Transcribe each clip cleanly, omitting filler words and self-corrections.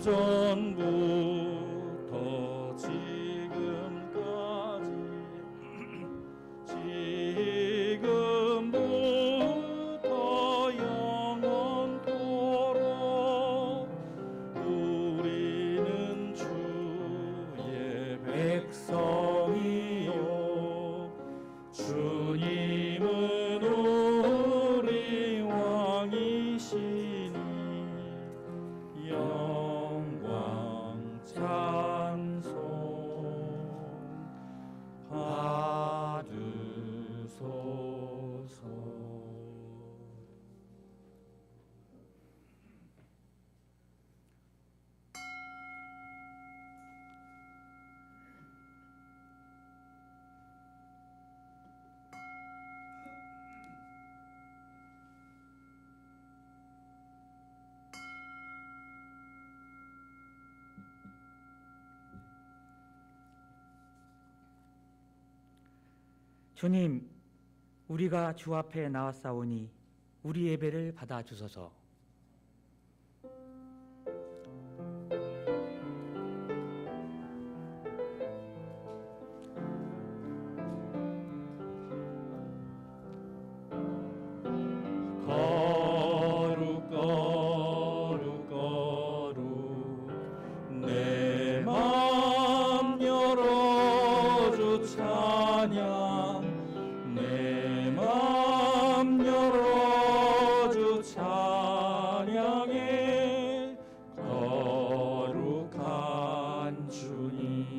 전부터 지금까지 지금부터 영원토록 우리는 주의 백성이요 주님은 우리 왕이시니 영광 찬송 받으소서. 주님, 우리가 주 앞에 나왔사오니 우리 예배를 받아주소서. 거룩 거룩 거룩 내 맘 열어주 찬양 내 맘 열어주 찬양해 거룩한 주님.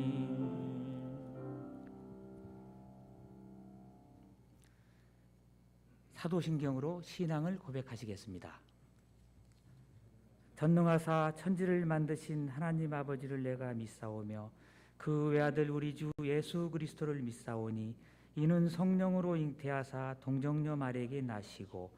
사도신경으로 신앙을 고백하시겠습니다. 전능하사 천지를 만드신 하나님 아버지를 내가 믿사오며 그 외아들 우리 주 예수 그리스도를 믿사오니 이는 성령으로 잉태하사 동정녀 마리에게 나시고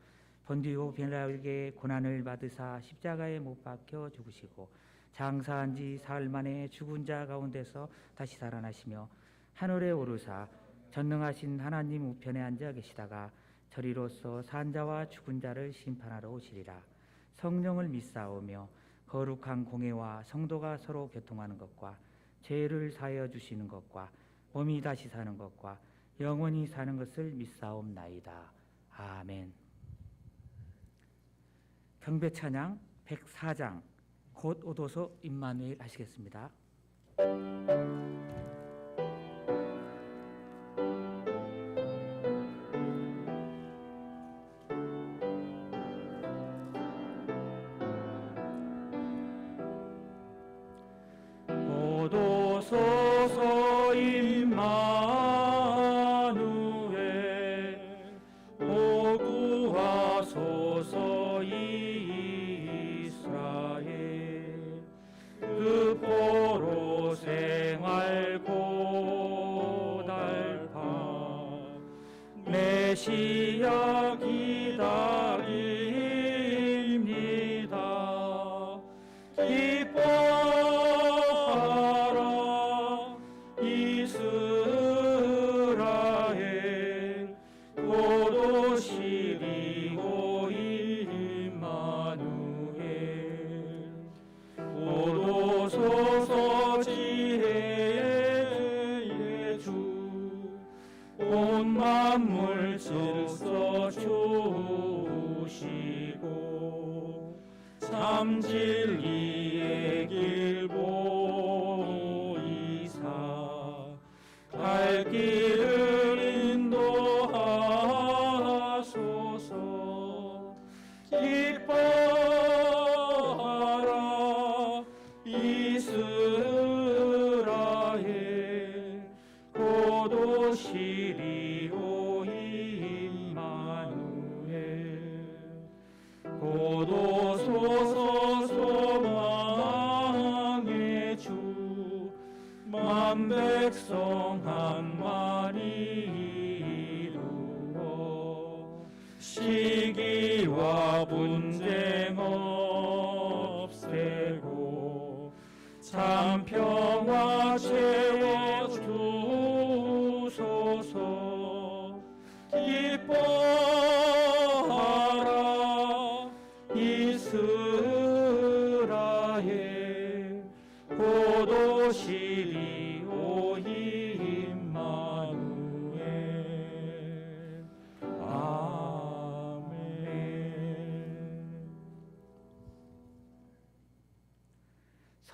본디오 빌라에게 고난을 받으사 십자가에 못 박혀 죽으시고 장사한 지 사흘 만에 죽은 자 가운데서 다시 살아나시며 하늘에 오르사 전능하신 하나님 우편에 앉아 계시다가 저리로서 산자와 죽은 자를 심판하러 오시리라. 성령을 믿사오며 거룩한 공회와 성도가 서로 교통하는 것과 죄를 사하여 주시는 것과 몸이 다시 사는 것과 영원히 사는 것을 믿사옵나이다. 아멘. 경배 찬양 104장 곧 오도소 임마누엘 하시겠습니다. 오도소서 임마누엘 오구하소서 이스라엘 그 포로 생활 고달파 메시아 기다립니다. 기뻐하라 이스라엘 곧 오시리오 임마누엘 오도소서 지혜의 주 온 만물 질서 주시고 참 진리의 길 보이사 갈 길을 인도하소서. 기뻐하라 이스라엘 곧 오시리오 임마누엘 곧 오소서 소망의 주 만 백성 한 마리 이루어 시기와 분쟁 없애고 참 평화 채워주소서. 기뻐하라 이스라엘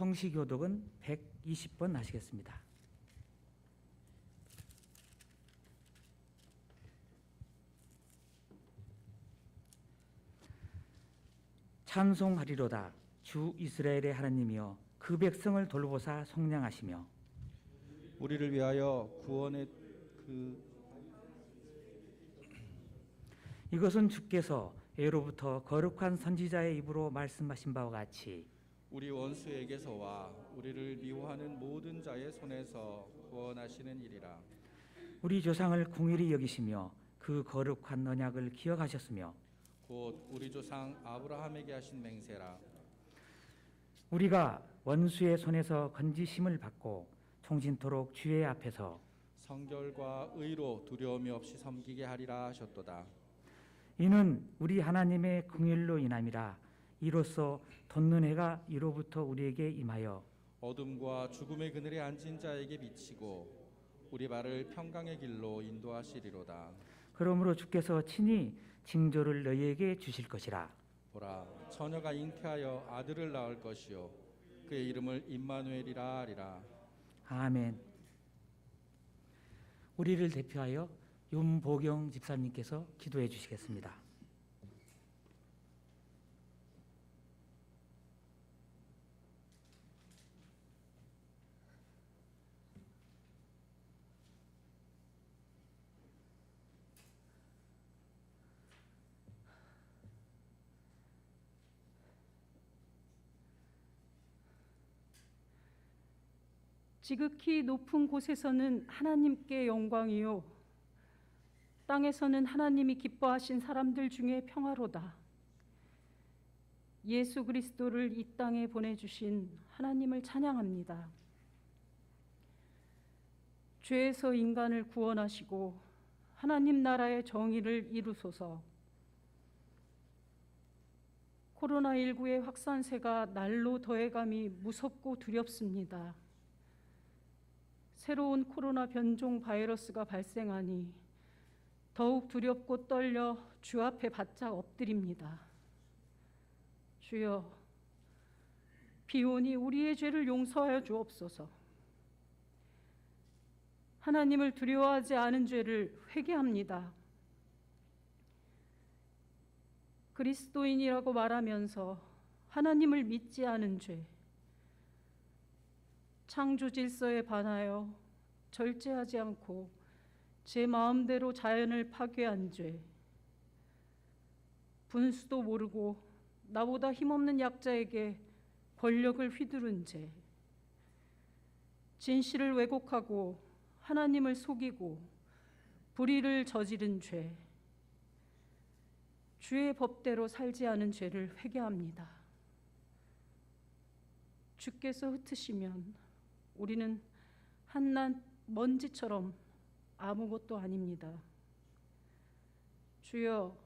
성시교독은 120번 하시겠습니다. 찬송하리로다. 주 이스라엘의 하나님이여 그 백성을 돌보사 속량하시며 우리를 위하여 구원의 이것은 주께서 예로부터 거룩한 선지자의 입으로 말씀하신 바와 같이 우리 원수에게서와 우리를 미워하는 모든 자의 손에서 구원하시는 일이라. 우리 조상을 긍휼히 여기시며 그 거룩한 언약을 기억하셨으며 곧 우리 조상 아브라함에게 하신 맹세라. 우리가 원수의 손에서 건지심을 받고 총진토록 주의 앞에서 성결과 의로 두려움이 없이 섬기게 하리라 하셨도다. 이는 우리 하나님의 긍휼로 인함이라. 이로써 돋는 해가 이로부터 우리에게 임하여 어둠과 죽음의 그늘에 앉은 자에게 비치고 우리 발을 평강의 길로 인도하시리로다. 그러므로 주께서 친히 징조를 너희에게 주실 것이라. 보라, 처녀가 잉태하여 아들을 낳을 것이요 그의 이름을 임마누엘이라 하리라. 아멘. 우리를 대표하여 윤보경 집사님께서 기도해 주시겠습니다. 지극히 높은 곳에서는 하나님께 영광이요 땅에서는 하나님이 기뻐하신 사람들 중에 평화로다. 예수 그리스도를 이 땅에 보내주신 하나님을 찬양합니다. 죄에서 인간을 구원하시고 하나님 나라의 정의를 이루소서. 코로나19의 확산세가 날로 더해감이 무섭고 두렵습니다. 새로운 코로나 변종 바이러스가 발생하니 더욱 두렵고 떨려 주 앞에 바짝 엎드립니다. 주여, 비오니 우리의 죄를 용서하여 주옵소서. 하나님을 두려워하지 않은 죄를 회개합니다. 그리스도인이라고 말하면서 하나님을 믿지 않은 죄, 창조 질서에 반하여 절제하지 않고 제 마음대로 자연을 파괴한 죄, 분수도 모르고 나보다 힘없는 약자에게 권력을 휘두른 죄, 진실을 왜곡하고 하나님을 속이고 불의를 저지른 죄, 주의 법대로 살지 않은 죄를 회개합니다. 주께서 흩으시면 우리는 한낱 먼지처럼 아무것도 아닙니다. 주여,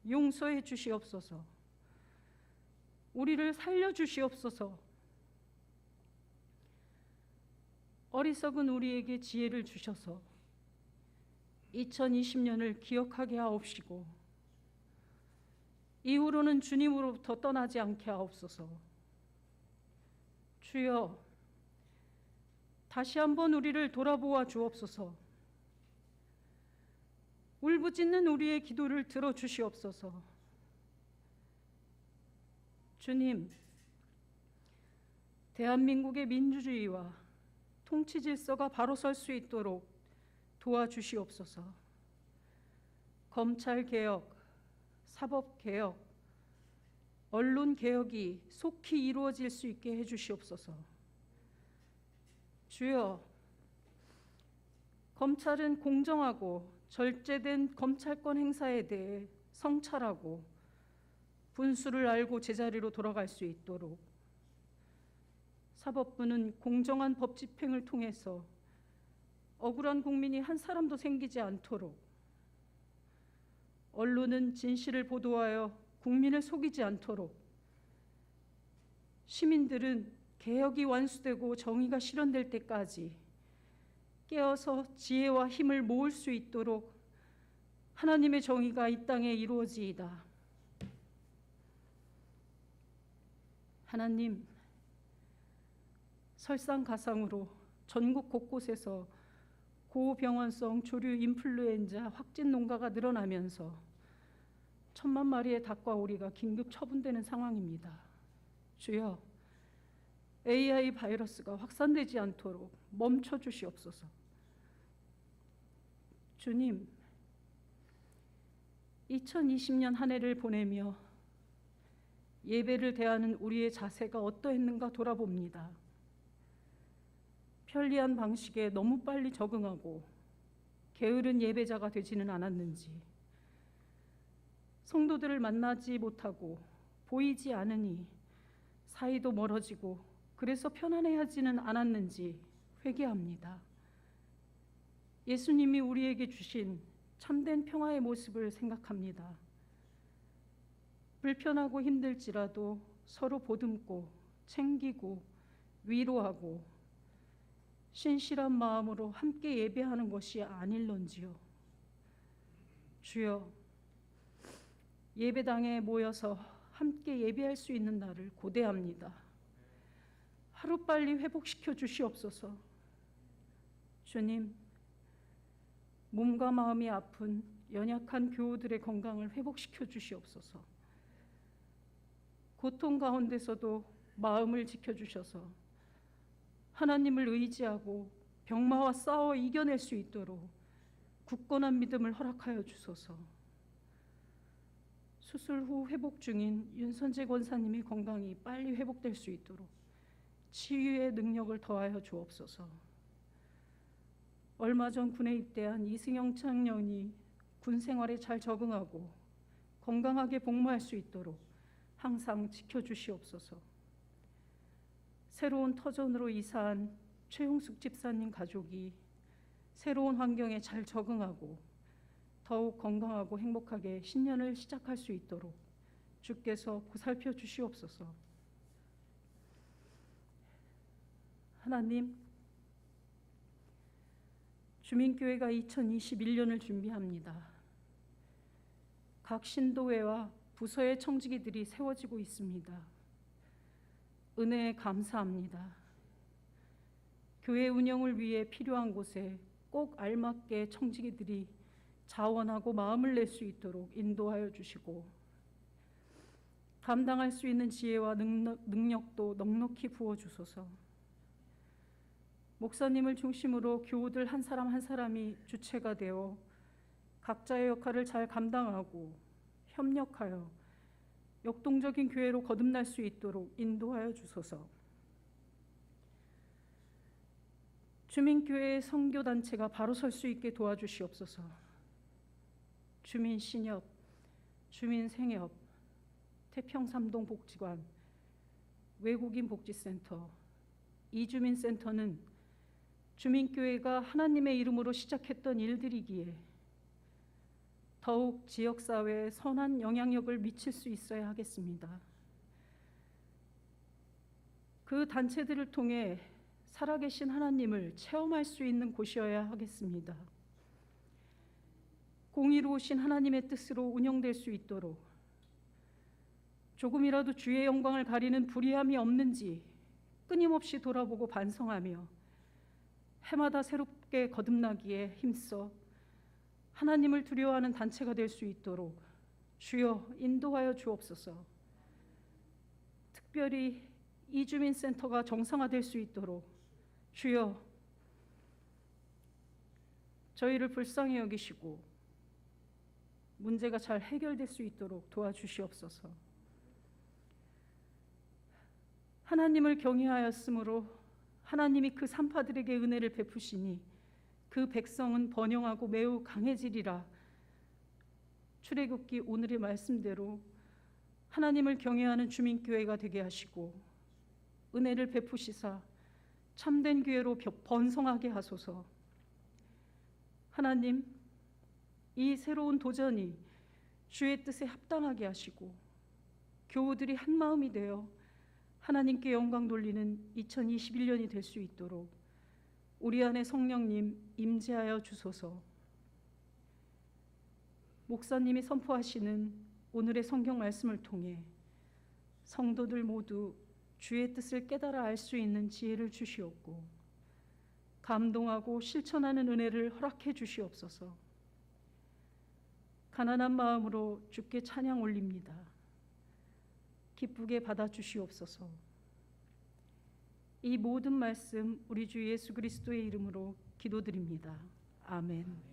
용서해 주시옵소서. 우리를 살려 주시옵소서. 어리석은 우리에게 지혜를 주셔서 2020년을 기억하게 하옵시고 이후로는 주님으로부터 떠나지 않게 하옵소서. 주여, 다시 한번 우리를 돌아보아 주옵소서. 울부짖는 우리의 기도를 들어주시옵소서. 주님, 대한민국의 민주주의와 통치 질서가 바로 설 수 있도록 도와주시옵소서. 검찰개혁, 사법개혁, 언론개혁이 속히 이루어질 수 있게 해주시옵소서. 주여, 검찰은 공정하고 절제된 검찰권 행사에 대해 성찰하고 분수를 알고 제자리로 돌아갈 수 있도록, 사법부는 공정한 법 집행을 통해서 억울한 국민이 한 사람도 생기지 않도록, 언론은 진실을 보도하여 국민을 속이지 않도록, 시민들은 개혁이 완수되고 정의가 실현될 때까지 깨어서 지혜와 힘을 모을 수 있도록 하나님의 정의가 이 땅에 이루어지이다. 하나님, 설상가상으로 전국 곳곳에서 고병원성 조류 인플루엔자 확진 농가가 늘어나면서 1,000만 마리의 닭과 오리가 긴급 처분되는 상황입니다. 주여, AI 바이러스가 확산되지 않도록 멈춰 주시옵소서. 주님, 2020년 한 해를 보내며 예배를 대하는 우리의 자세가 어떠했는가 돌아봅니다. 편리한 방식에 너무 빨리 적응하고 게으른 예배자가 되지는 않았는지, 성도들을 만나지 못하고 보이지 않으니 사이도 멀어지고 그래서 편안해하지는 않았는지 회개합니다. 예수님이 우리에게 주신 참된 평화의 모습을 생각합니다. 불편하고 힘들지라도 서로 보듬고 챙기고 위로하고 신실한 마음으로 함께 예배하는 것이 아닐런지요. 주여, 예배당에 모여서 함께 예배할 수 있는 날을 고대합니다. 하루빨리 회복시켜 주시옵소서. 주님, 몸과 마음이 아픈 연약한 교우들의 건강을 회복시켜 주시옵소서. 고통 가운데서도 마음을 지켜주셔서 하나님을 의지하고 병마와 싸워 이겨낼 수 있도록 굳건한 믿음을 허락하여 주소서. 수술 후 회복 중인 윤선재 권사님의 건강이 빨리 회복될 수 있도록 치유의 능력을 더하여 주옵소서. 얼마 전 군에 입대한 이승영 청년이 군 생활에 잘 적응하고 건강하게 복무할 수 있도록 항상 지켜주시옵소서. 새로운 터전으로 이사한 최용숙 집사님 가족이 새로운 환경에 잘 적응하고 더욱 건강하고 행복하게 신년을 시작할 수 있도록 주께서 보살펴 주시옵소서. 하나님, 주민교회가 2021년을 준비합니다. 각 신도회와 부서의 청지기들이 세워지고 있습니다. 은혜에 감사합니다. 교회 운영을 위해 필요한 곳에 꼭 알맞게 청지기들이 자원하고 마음을 낼 수 있도록 인도하여 주시고 감당할 수 있는 지혜와 능력도 넉넉히 부어주소서. 목사님을 중심으로 교우들 한 사람 한 사람이 주체가 되어 각자의 역할을 잘 감당하고 협력하여 역동적인 교회로 거듭날 수 있도록 인도하여 주소서. 주민교회의 선교단체가 바로 설 수 있게 도와주시옵소서. 주민신협, 주민생협, 태평삼동 복지관, 외국인 복지센터, 이주민센터는 주민교회가 하나님의 이름으로 시작했던 일들이기에 더욱 지역사회에 선한 영향력을 미칠 수 있어야 하겠습니다. 그 단체들을 통해 살아계신 하나님을 체험할 수 있는 곳이어야 하겠습니다. 공의로우신 하나님의 뜻으로 운영될 수 있도록 조금이라도 주의 영광을 가리는 불의함이 없는지 끊임없이 돌아보고 반성하며 해마다 새롭게 거듭나기에 힘써 하나님을 두려워하는 단체가 될 수 있도록 주여 인도하여 주옵소서. 특별히 이주민센터가 정상화될 수 있도록 주여 저희를 불쌍히 여기시고 문제가 잘 해결될 수 있도록 도와주시옵소서. 하나님을 경외하였으므로 하나님이 그 산파들에게 은혜를 베푸시니 그 백성은 번영하고 매우 강해지리라. 출애굽기 오늘의 말씀대로 하나님을 경외하는 주민교회가 되게 하시고 은혜를 베푸시사 참된 교회로 번성하게 하소서. 하나님, 이 새로운 도전이 주의 뜻에 합당하게 하시고 교우들이 한 마음이 되어 하나님께 영광 돌리는 2021년이 될 수 있도록 우리 안에 성령님 임재하여 주소서. 목사님이 선포하시는 오늘의 성경 말씀을 통해 성도들 모두 주의 뜻을 깨달아 알 수 있는 지혜를 주시옵고 감동하고 실천하는 은혜를 허락해 주시옵소서. 가난한 마음으로 주께 찬양 올립니다. 기쁘게 받아 주시옵소서. 이 모든 말씀 우리 주 예수 그리스도의 이름으로 기도드립니다. 아멘.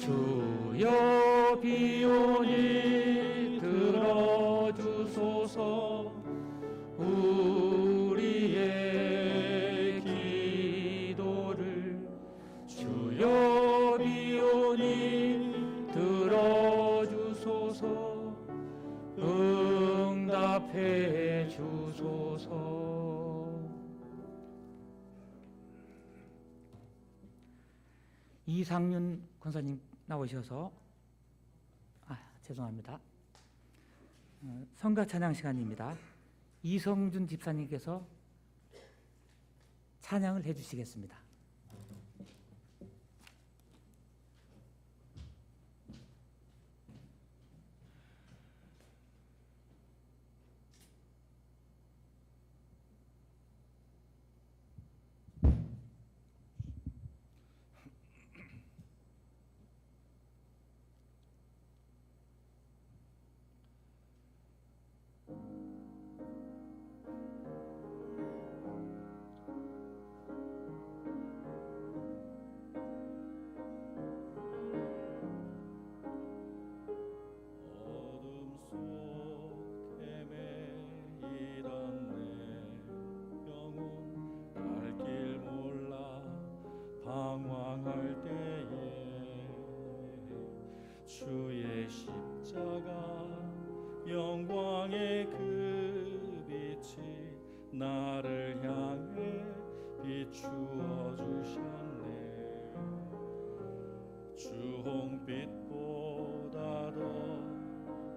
주여 비오니 들어주소서. 우리의 기도를 주여 비오니 들어주소서. 응답해 주소서. 이상윤 권사님 나오셔서 죄송합니다. 성가 찬양 시간입니다. 이성준 집사님께서 찬양을 해주시겠습니다. 주의 십자가 영광의 그 빛이 나를 향해 비추어 주셨네. 주홍빛보다 더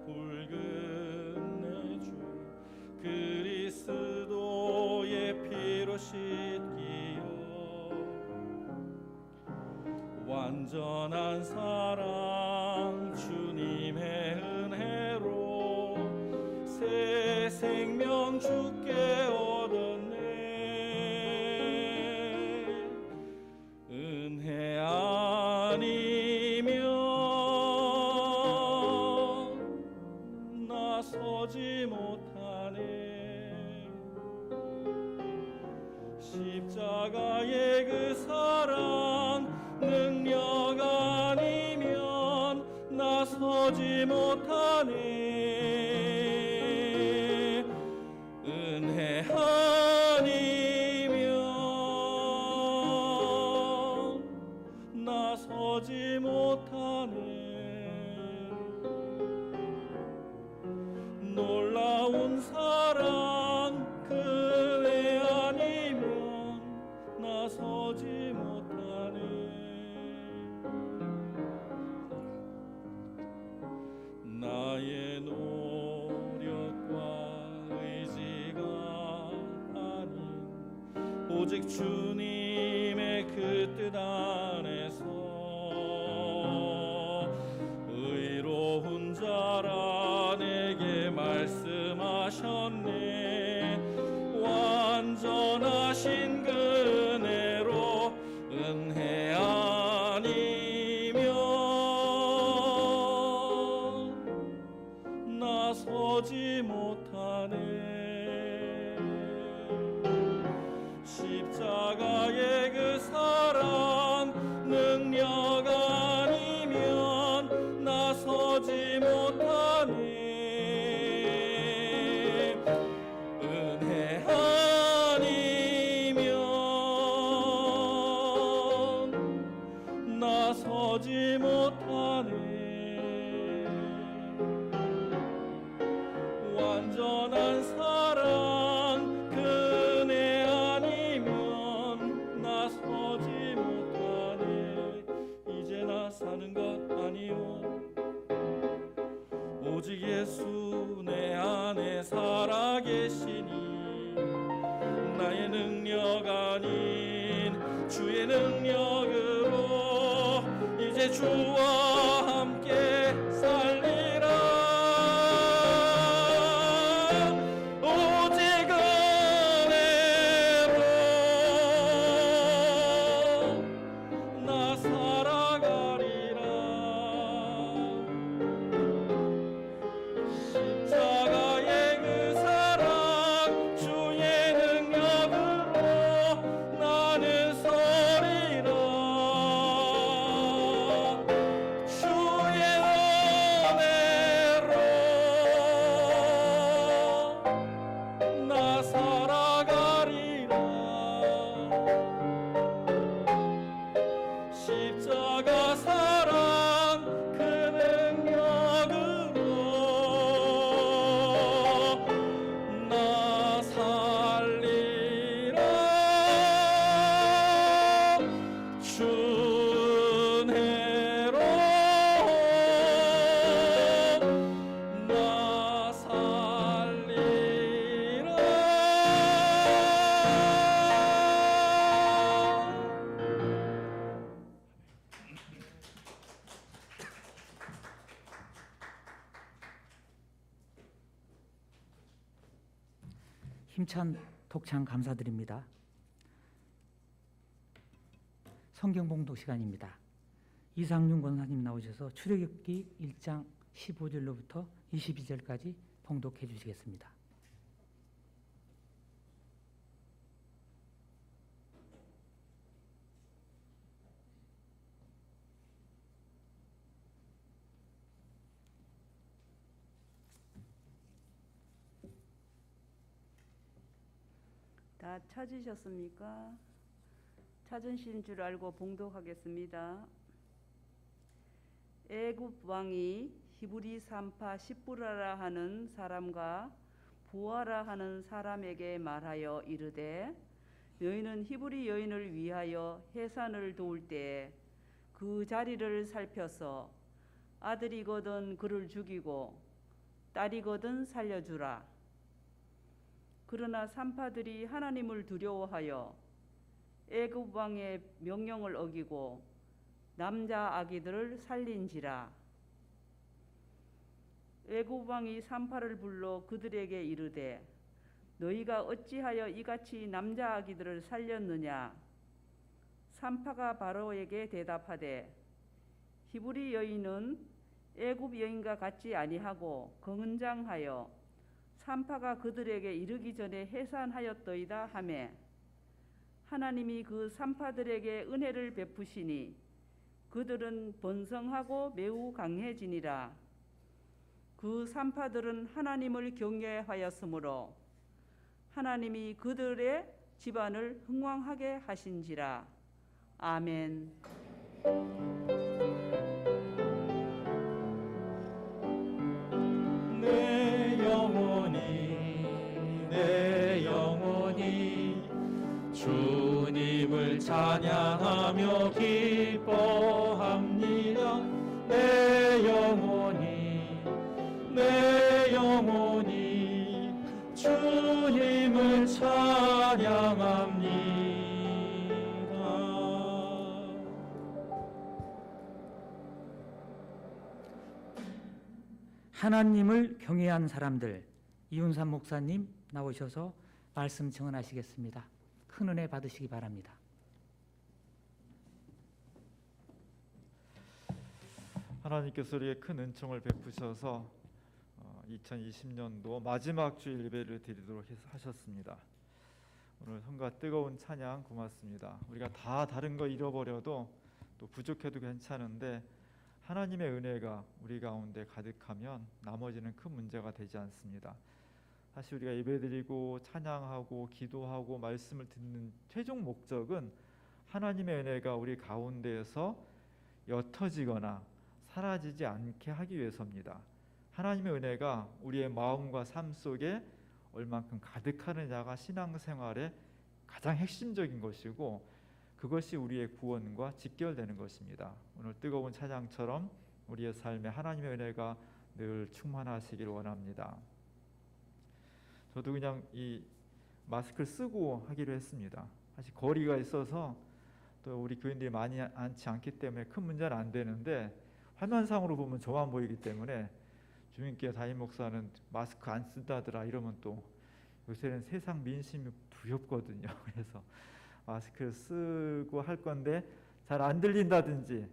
붉은 내 주 그리스도의 피로 씻기어 완전한 사랑 주님의 은혜로 새 생명 주께 얻었네. 은혜 아니면 나서지 못하네. 십자가의 그 사랑 능력 아니면 나서지 못하네. 은혜 아니면 나서지 못하네. 놀라운 사랑 그 애 아니면 나서지 못하네. 나의 노력과 의지가 아닌 오직 주님의 그 뜻 안에서 의로운 자라 내게 말씀하셨네. 완전하신 그 은혜로 은혜 아니면 나서지 못하네. 십자가의 그 사랑 능력 아니면 나서지 못하네. 은혜 아니면 나서지 못하네. 완전한 사랑 그 은혜 아니면 나서지 못하네. 이제 나 사는 것 아니오 오직 예수 내 안에 살아계시니 나의 능력 아닌 주의 능력으로 이제 주와 함께 살리라. 오직 은혜로 나 살아가리라. 십자가의 그 사랑 주의 능력으로 나는 서리라. 주의 은혜로 나 살아가리라. 십자가 사랑 그 능력으로 나 살리라. 주 은혜로 나 살리라. 힘찬 독창 감사드립니다. 성경 봉독 시간입니다. 이상윤 권사님 나오셔서 출애굽기 1장 15절로부터 22절까지 봉독해 주시겠습니다. 다 찾으셨습니까? 찾으신 줄 알고 봉독하겠습니다. 애굽 왕이 히브리 산파 십부라라 하는 사람과 부하라 하는 사람에게 말하여 이르되 너희는 히브리 여인을 위하여 해산을 도울 때에 그 자리를 살펴서 아들이거든 그를 죽이고 딸이거든 살려주라. 그러나 산파들이 하나님을 두려워하여 애굽 왕의 명령을 어기고 남자 아기들을 살린지라. 애굽 왕이 산파를 불러 그들에게 이르되 너희가 어찌하여 이같이 남자 아기들을 살렸느냐. 산파가 바로에게 대답하되 히브리 여인은 애굽 여인과 같지 아니하고 건장하여 산파가 그들에게 이르기 전에 해산하였더이다 하매 하나님이 그 산파들에게 은혜를 베푸시니 그들은 번성하고 매우 강해지니라. 그 산파들은 하나님을 경외하였으므로 하나님이 그들의 집안을 흥왕하게 하신지라. 아멘. 내 영혼이 주님을 찬양하며 기뻐합니다. 내 영혼이 주님을 찬양합니다. 하나님을 경외한 사람들, 이윤삼 목사님 나오셔서 말씀 증언하시겠습니다. 큰 은혜 받으시기 바랍니다. 하나님께서 우리에게 큰 은총을 베푸셔서 2020년도 마지막 주일 예배를 드리도록 하셨습니다. 오늘 성과 뜨거운 찬양 고맙습니다. 우리가 다 다른 거 잃어버려도 또 부족해도 괜찮은데 하나님의 은혜가 우리 가운데 가득하면 나머지는 큰 문제가 되지 않습니다. 사실 우리가 예배드리고 찬양하고 기도하고 말씀을 듣는 최종 목적은 하나님의 은혜가 우리 가운데에서 옅어지거나 사라지지 않게 하기 위해서입니다. 하나님의 은혜가 우리의 마음과 삶 속에 얼만큼 가득하느냐가 신앙생활의 가장 핵심적인 것이고 그것이 우리의 구원과 직결되는 것입니다. 오늘 뜨거운 찬양처럼 우리의 삶에 하나님의 은혜가 늘 충만하시길 원합니다. 저도 그냥 이 마스크를 쓰고 하기로 했습니다. 사실 거리가 있어서 또 우리 교인들이 많이 앉지 않기 때문에 큰 문제는 안 되는데, 화면상으로 보면 저만 보이기 때문에 주민교회 담임 목사는 마스크 안 쓴다더라 이러면 또 요새는 세상 민심이 두렵거든요. 그래서 마스크를 쓰고 할 건데 잘 안 들린다든지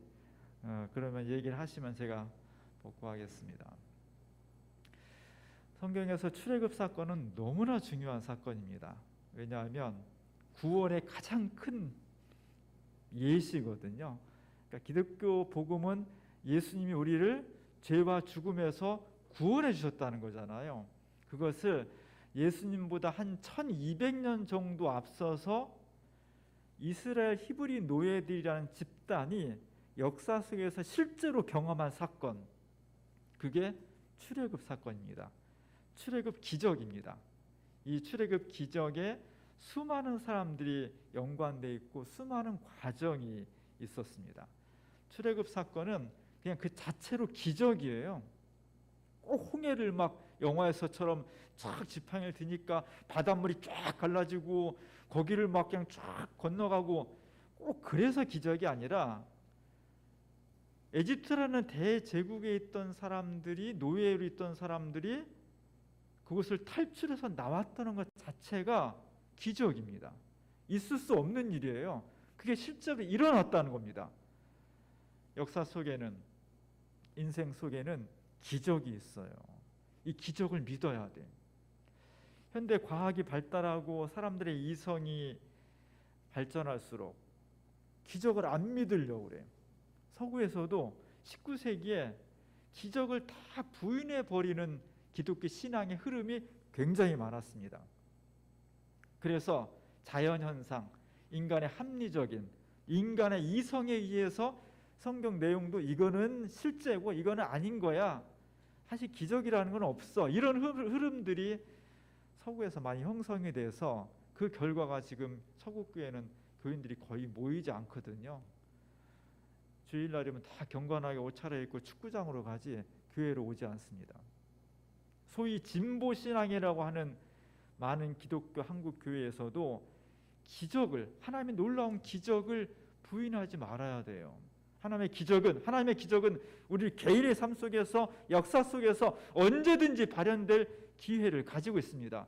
그러면 얘기를 하시면 제가 복구하겠습니다. 성경에서 출애굽 사건은 너무나 중요한 사건입니다. 왜냐하면 구원의 가장 큰 예시거든요. 그러니까 기독교 복음은 예수님이 우리를 죄와 죽음에서 구원해 주셨다는 거잖아요. 그것을 예수님보다 한 1200년 정도 앞서서 이스라엘 히브리 노예들이라는 집단이 역사 속에서 실제로 경험한 사건, 그게 출애굽 사건입니다. 출애굽 기적입니다. 이 출애굽 기적에 수많은 사람들이 연관되어 있고 수많은 과정이 있었습니다. 출애굽 사건은 그냥 그 자체로 기적이에요. 꼭 홍해를 막 영화에서처럼 쫙 지팡이를 드니까 바닷물이 쫙 갈라지고 거기를 막 그냥 쫙 건너가고 꼭 그래서 기적이 아니라, 에집트라는 대제국에 있던 사람들이, 노예로 있던 사람들이 그것을 탈출해서 나왔다는 것 자체가 기적입니다. 있을 수 없는 일이에요. 그게 실제로 일어났다는 겁니다. 역사 속에는, 인생 속에는 기적이 있어요. 이 기적을 믿어야 돼. 현대 과학이 발달하고 사람들의 이성이 발전할수록 기적을 안 믿으려고 그래요. 서구에서도 19세기에 기적을 다 부인해 버리는 기독교 신앙의 흐름이 굉장히 많았습니다. 그래서 자연현상, 인간의 합리적인, 인간의 이성에 의해서 성경 내용도 이거는 실제고 이거는 아닌 거야, 사실 기적이라는 건 없어, 이런 흐름들이 서구에서 많이 형성이 돼서 그 결과가 지금 서구교회는 교인들이 거의 모이지 않거든요. 주일날이면 다 경건하게 옷 차려입고 축구장으로 가지 교회로 오지 않습니다. 소위 진보신앙이라고 하는 많은 기독교 한국 교회에서도 기적을, 하나님의 놀라운 기적을 부인하지 말아야 돼요. 하나님의 기적은 우리 개인의 삶 속에서, 역사 속에서 언제든지 발현될 기회를 가지고 있습니다.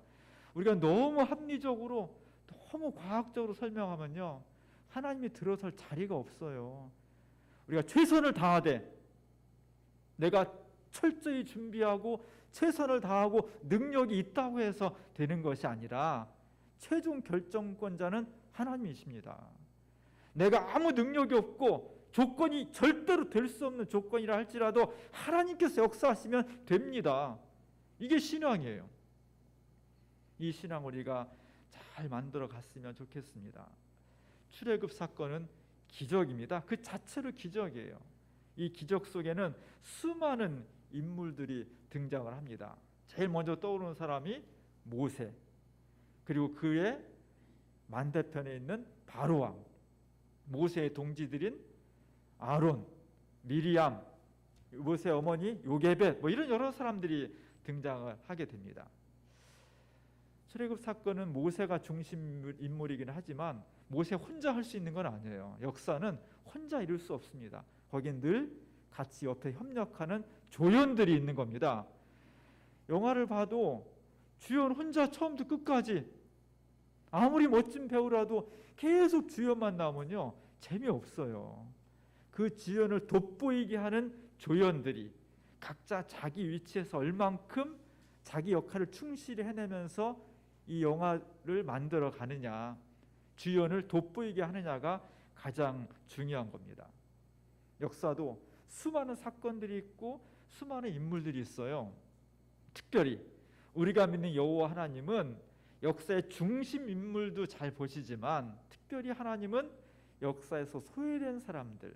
우리가 너무 합리적으로, 너무 과학적으로 설명하면요, 하나님이 들어설 자리가 없어요. 우리가 최선을 다하되, 내가 철저히 준비하고 최선을 다하고 능력이 있다고 해서 되는 것이 아니라 최종 결정권자는 하나님이십니다. 내가 아무 능력이 없고 조건이 절대로 될 수 없는 조건이라 할지라도 하나님께서 역사하시면 됩니다. 이게 신앙이에요. 이 신앙 우리가 잘 만들어 갔으면 좋겠습니다. 출애굽 사건은 기적입니다. 그 자체로 기적이에요. 이 기적 속에는 수많은 인물들이 등장을 합니다. 제일 먼저 떠오르는 사람이 모세, 그리고 그의 만대편에 있는 바로왕, 모세의 동지들인 아론, 미리암, 모세의 어머니 요게벳, 이런 여러 사람들이 등장을 하게 됩니다. 출애굽 사건은 모세가 중심 인물이긴 하지만 모세 혼자 할 수 있는 건 아니에요. 역사는 혼자 이룰 수 없습니다. 거긴 늘 같이 옆에 협력하는 조연들이 있는 겁니다. 영화를 봐도 주연 혼자 처음부터 끝까지, 아무리 멋진 배우라도 계속 주연만 나오면요, 재미없어요. 그 주연을 돋보이게 하는 조연들이 각자 자기 위치에서 얼만큼 자기 역할을 충실히 해내면서 이 영화를 만들어 가느냐, 주연을 돋보이게 하느냐가 가장 중요한 겁니다. 역사도 수많은 사건들이 있고 수많은 인물들이 있어요. 특별히 우리가 믿는 여호와 하나님은 역사의 중심 인물도 잘 보시지만, 특별히 하나님은 역사에서 소외된 사람들,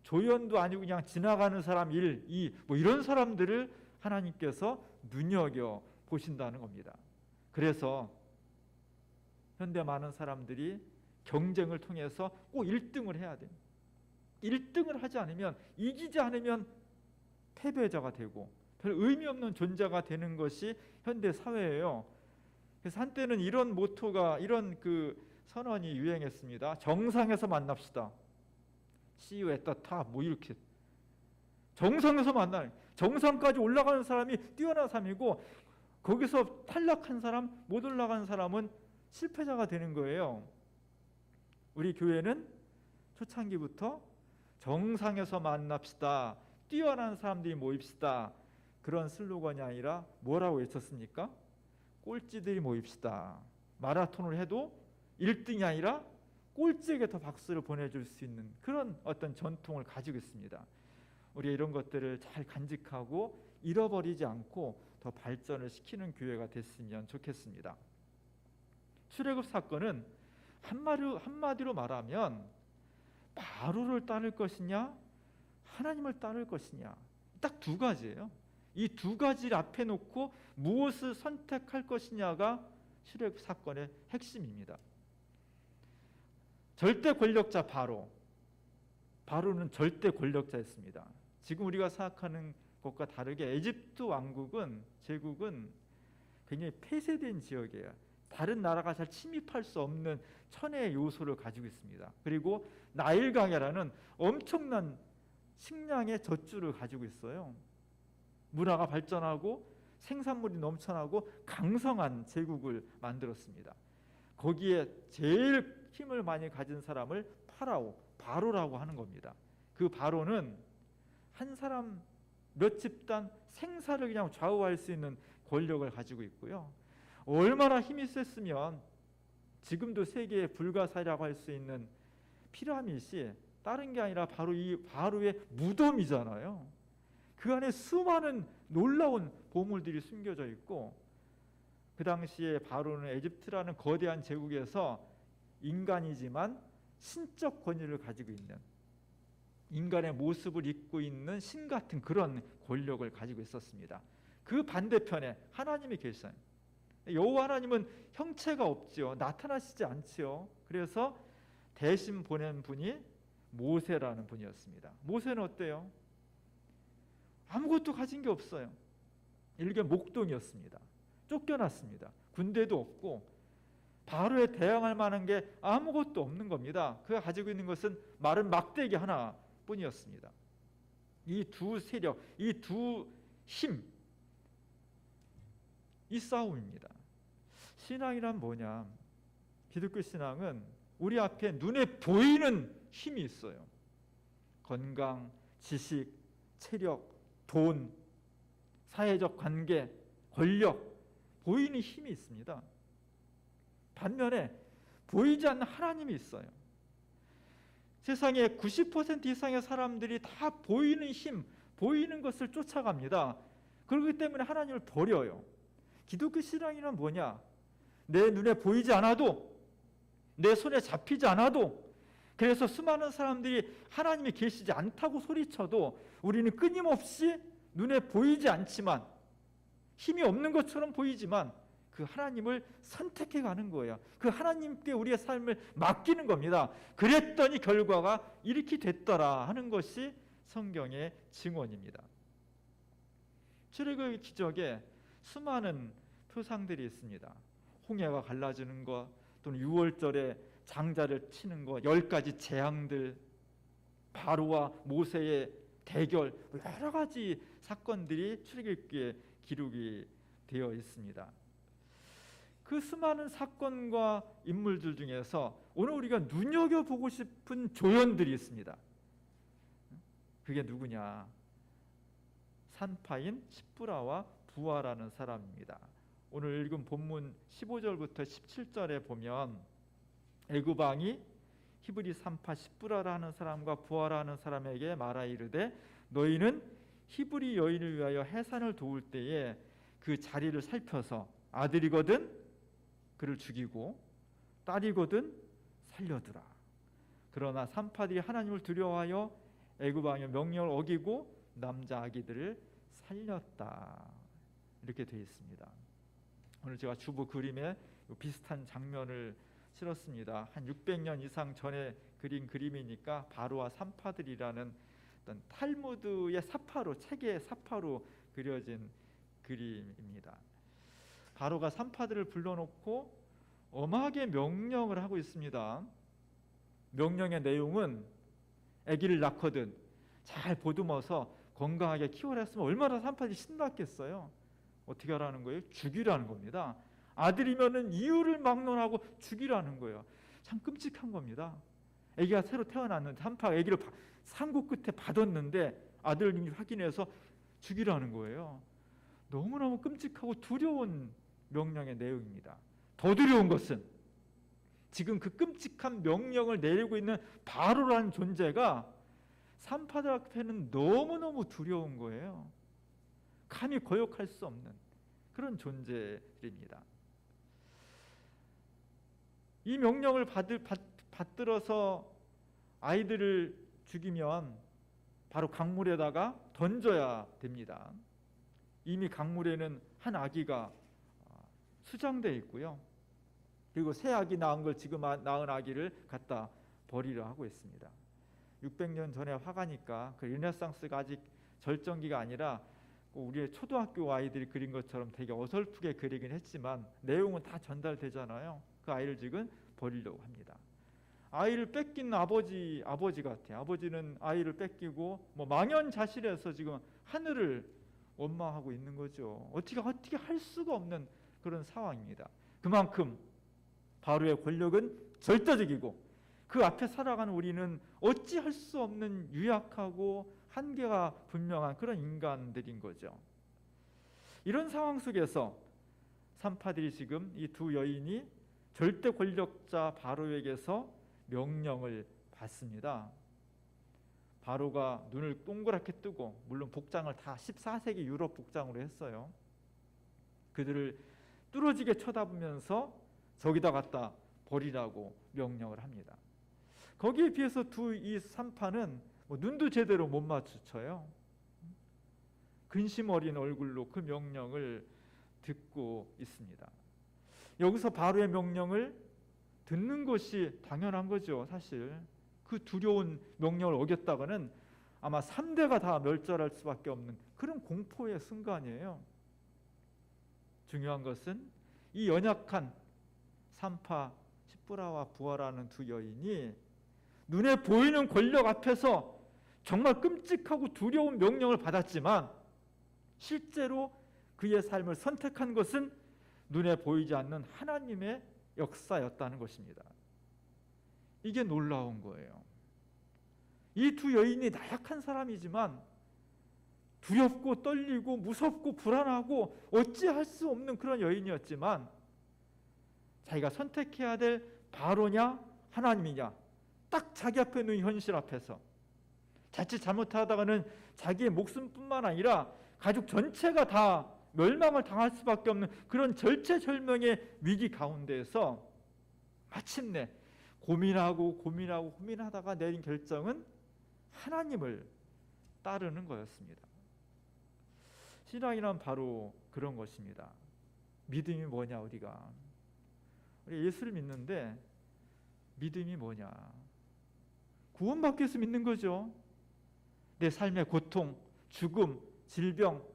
조연도 아니고 그냥 지나가는 사람 1, 2 이런 사람들을 하나님께서 눈여겨 보신다는 겁니다. 그래서 현대 많은 사람들이 경쟁을 통해서 꼭 1등을 해야 돼요. 1등을 하지 않으면, 이기지 않으면 패배자가 되고 별 의미 없는 존재가 되는 것이 현대 사회예요. 그래서 한때는 이런 모토가, 이런 그 선언이 유행했습니다. 정상에서 만납시다. See you at the top. 뭐 이렇게 정상에서 만나는, 정상까지 올라가는 사람이 뛰어난 사람이고 거기서 탈락한 사람, 못 올라간 사람은 실패자가 되는 거예요. 우리 교회는 초창기부터 정상에서 만납시다, 뛰어난 사람들이 모입시다, 그런 슬로건이 아니라 뭐라고 외쳤습니까? 꼴찌들이 모입시다. 마라톤을 해도 1등이 아니라 꼴찌에게 더 박수를 보내줄 수 있는 그런 어떤 전통을 가지고 있습니다. 우리가 이런 것들을 잘 간직하고 잃어버리지 않고 더 발전을 시키는 교회가 됐으면 좋겠습니다. 출애굽 사건은 한마디로 말하면 바로를 따를 것이냐 하나님을 따를 것이냐, 딱 두 가지예요. 이 두 가지를 앞에 놓고 무엇을 선택할 것이냐가 출애굽 사건의 핵심입니다. 절대 권력자 바로는 절대 권력자였습니다. 지금 우리가 생각하는 것과 다르게 에집트 왕국은, 제국은 굉장히 폐쇄된 지역이에요. 다른 나라가 잘 침입할 수 없는 천혜의 요소를 가지고 있습니다. 그리고 나일강이라는 엄청난 식량의 젖줄을 가지고 있어요. 문화가 발전하고 생산물이 넘쳐나고 강성한 제국을 만들었습니다. 거기에 제일 힘을 많이 가진 사람을 바로라고 하는 겁니다. 그 바로는 한 사람 몇 집단 생사를 그냥 좌우할 수 있는 권력을 가지고 있고요. 얼마나 힘이 셌으면 지금도 세계의 불가사리라고 할 수 있는 피라밋이 다른 게 아니라 바로 이 바로의 무덤이잖아요. 그 안에 수많은 놀라운 보물들이 숨겨져 있고, 그 당시에 바로는 에집트라는 거대한 제국에서 인간이지만 신적 권위를 가지고 있는, 인간의 모습을 입고 있는 신 같은 그런 권력을 가지고 있었습니다. 그 반대편에 하나님이 계셔요. 여호와 하나님은 형체가 없지요. 나타나시지 않지요. 그래서 대신 보낸 분이 모세라는 분이었습니다. 모세는 어때요? 아무것도 가진 게 없어요. 일개 목동이었습니다. 쫓겨났습니다. 군대도 없고 바로에 대항할 만한 게 아무것도 없는 겁니다. 그가 가지고 있는 것은 마른 막대기 하나뿐이었습니다. 이 두 세력, 이 두 힘, 이 싸움입니다. 신앙이란 뭐냐? 기독교 신앙은 우리 앞에 눈에 보이는 힘이 있어요. 건강, 지식, 체력, 돈, 사회적 관계, 권력, 보이는 힘이 있습니다. 반면에 보이지 않는 하나님이 있어요. 세상의 90% 이상의 사람들이 다 보이는 힘, 보이는 것을 쫓아갑니다. 그렇기 때문에 하나님을 버려요. 기독교 신앙이란 뭐냐? 내 눈에 보이지 않아도, 내 손에 잡히지 않아도, 그래서 수많은 사람들이 하나님이 계시지 않다고 소리쳐도 우리는 끊임없이 눈에 보이지 않지만, 힘이 없는 것처럼 보이지만 그 하나님을 선택해 가는 거예요. 그 하나님께 우리의 삶을 맡기는 겁니다. 그랬더니 결과가 이렇게 됐더라 하는 것이 성경의 증언입니다. 출애굽의 기적에 수많은 표상들이 있습니다. 홍해가 갈라지는 것, 또는 6월절에 장자를 치는 것, 10가지 재앙들, 바로와 모세의 대결, 여러 가지 사건들이 출애굽기에 기록이 되어 있습니다. 그 수많은 사건과 인물들 중에서 오늘 우리가 눈여겨보고 싶은 조연들이 있습니다. 그게 누구냐? 산파인 십브라와 부하라는 사람입니다. 오늘 읽은 본문 15절부터 17절에 보면 애굽 왕이 히브리 산파 십브라라는 사람과 부하라는 사람에게 말하 이르되 너희는 히브리 여인을 위하여 해산을 도울 때에 그 자리를 살펴서 아들이거든 그를 죽이고 딸이거든 살려두라. 그러나 산파들이 하나님을 두려워하여 애굽 왕의 명령을 어기고 남자 아기들을 살렸다. 이렇게 되어 있습니다. 오늘 제가 주보 그림에 비슷한 장면을 실었습니다. 한 600년 이상 전에 그린 그림이니까 바로와 산파들이라는 어떤 탈무드의 사파로, 책의 사파로 그려진 그림입니다. 바로가 산파들을 불러놓고 엄하게 명령을 하고 있습니다. 명령의 내용은 아기를 낳거든 잘 보듬어서 건강하게 키워라 했으면 얼마나 산파들이 신났겠어요. 어떻게 하라는 거예요? 죽이라는 겁니다. 아들이면은 이유를 막론하고 죽이라는 거예요. 참 끔찍한 겁니다. 아기가 새로 태어났는데 산파가 아기를 산고 끝에 받았는데 아들님이 확인해서 죽이라는 거예요. 너무너무 끔찍하고 두려운 명령의 내용입니다. 더 두려운 것은 지금 그 끔찍한 명령을 내리고 있는 바로라는 존재가 산파들 앞에는 너무너무 두려운 거예요. 감히 거역할 수 없는 그런 존재입니다. 이 명령을 받들어서 아이들을 죽이면 바로 강물에다가 던져야 됩니다. 이미 강물에는 한 아기가 수장되어 있고요. 그리고 새 아기 낳은 걸 지금 낳은 아기를 갖다 버리려 하고 있습니다. 600년 전에 화가니까 그 르네상스가 아직 절정기가 아니라 우리의 초등학교 아이들이 그린 것처럼 되게 어설프게 그리긴 했지만 내용은 다 전달되잖아요. 그 아이를 지금 버리려고 합니다. 아이를 뺏긴 아버지 같아요. 아버지는 아이를 뺏기고 망연자실해서 지금 하늘을 원망하고 있는 거죠. 어떻게 할 수가 없는 그런 상황입니다. 그만큼 바로의 권력은 절대적이고 그 앞에 살아가는 우리는 어찌할 수 없는 유약하고 한계가 분명한 그런 인간들인 거죠. 이런 상황 속에서 산파들이 지금 이 두 여인이 절대 권력자 바로에게서 명령을 받습니다. 바로가 눈을 동그랗게 뜨고, 물론 복장을 다 14세기 유럽 복장으로 했어요. 그들을 뚫어지게 쳐다보면서 저기다 갖다 버리라고 명령을 합니다. 거기에 비해서 이 산파는 눈도 제대로 못 마주쳐요. 근심 어린 얼굴로 그 명령을 듣고 있습니다. 여기서 바로의 명령을 듣는 것이 당연한 거죠. 사실 그 두려운 명령을 어겼다가는 아마 3대가 다 멸절할 수밖에 없는 그런 공포의 순간이에요. 중요한 것은 이 연약한 산파 십부라와 부하라는 두 여인이 눈에 보이는 권력 앞에서 정말 끔찍하고 두려운 명령을 받았지만 실제로 그의 삶을 선택한 것은 눈에 보이지 않는 하나님의 역사였다는 것입니다. 이게 놀라운 거예요. 이 두 여인이 나약한 사람이지만 두렵고 떨리고 무섭고 불안하고 어찌할 수 없는 그런 여인이었지만 자기가 선택해야 될 바로냐 하나님이냐 딱 자기 앞에 있는 현실 앞에서 자칫 잘못하다가는 자기의 목숨뿐만 아니라 가족 전체가 다 멸망을 당할 수밖에 없는 그런 절체절명의 위기 가운데에서 마침내 고민하다가 내린 결정은 하나님을 따르는 거였습니다. 신앙이란 바로 그런 것입니다. 믿음이 뭐냐? 우리 예수를 믿는데 믿음이 뭐냐? 구원받기 위해서 믿는 거죠. 내 삶의 고통, 죽음, 질병,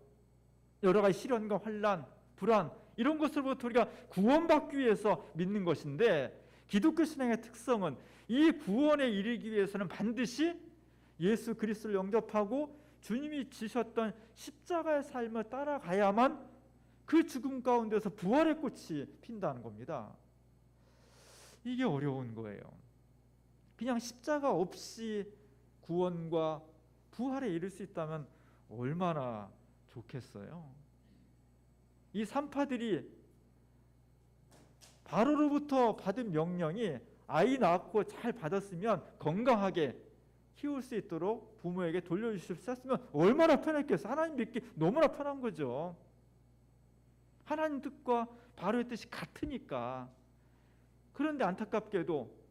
여러 가지 시련과 환난, 불안 이런 것으로부터 우리가 구원받기 위해서 믿는 것인데 기독교 신앙의 특성은 이 구원에 이르기 위해서는 반드시 예수 그리스도를 영접하고 주님이 지셨던 십자가의 삶을 따라가야만 그 죽음 가운데서 부활의 꽃이 핀다는 겁니다. 이게 어려운 거예요. 그냥 십자가 없이 구원과 부활에 이를 수 있다면 얼마나 좋겠어요. 이 산파들이 바로로부터 받은 명령이 아이 낳고 잘 받았으면 건강하게 키울 수 있도록 부모에게 돌려주실 수 있었으면 얼마나 편했겠어요. 하나님 믿기 너무나 편한 거죠. 하나님 뜻과 바로의 뜻이 같으니까. 그런데 안타깝게도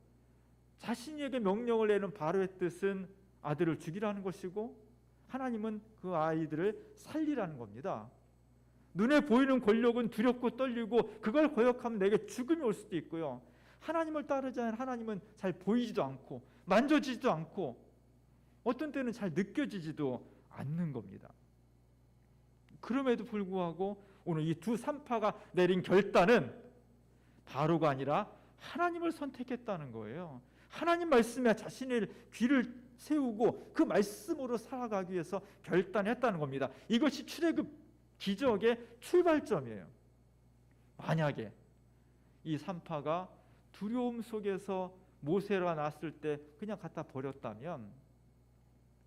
자신에게 명령을 내는 바로의 뜻은 아들을 죽이라는 것이고 하나님은 그 아이들을 살리라는 겁니다. 눈에 보이는 권력은 두렵고 떨리고 그걸 거역하면 내게 죽음이 올 수도 있고요. 하나님을 따르지 않은 하나님은 잘 보이지도 않고 만져지지도 않고 어떤 때는 잘 느껴지지도 않는 겁니다. 그럼에도 불구하고 오늘 이 두 산파가 내린 결단은 바로가 아니라 하나님을 선택했다는 거예요. 하나님 말씀에 자신의 귀를 세우고 그 말씀으로 살아가기 위해서 결단했다는 겁니다. 이것이 출애굽 기적의 출발점이에요. 만약에 이 산파가 두려움 속에서 모세가 났을 때 그냥 갖다 버렸다면